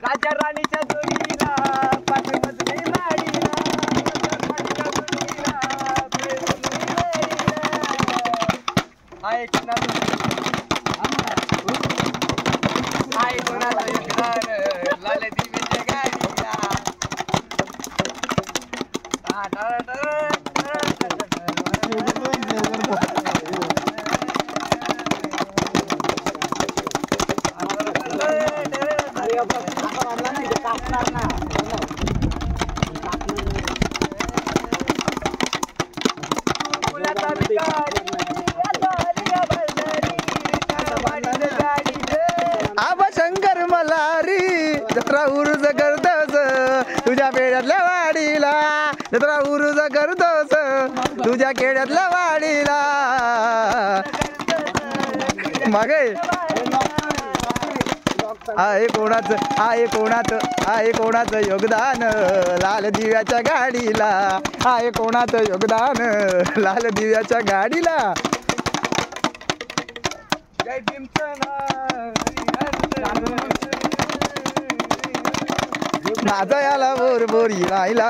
राजा राणीच्या जोडीला पाठी मजली माडीला राजा राणीच्या जोडीला आहे कोणाचं योगदान लाल दिव्याच्या गाडीला आबा शंकर मल्हारी जत्रा उरुज करतोस तुझ्या पेड्यातल्या वाडीला जत्रा उरुज करतोस तुझ्या खेड्यातल्या वाडीला मागे आहे कोणाचं योगदान लाल दिव्याच्या गाडीला आहे कोणाचं योगदान लाल दिव्याच्या गाडीला जय भीमचं माझा याला बोर बोरी राहिला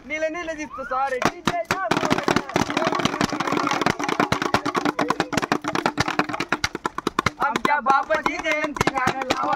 नील नील दिसतो सारे आमच्या बापाची जयंती गाणं लावा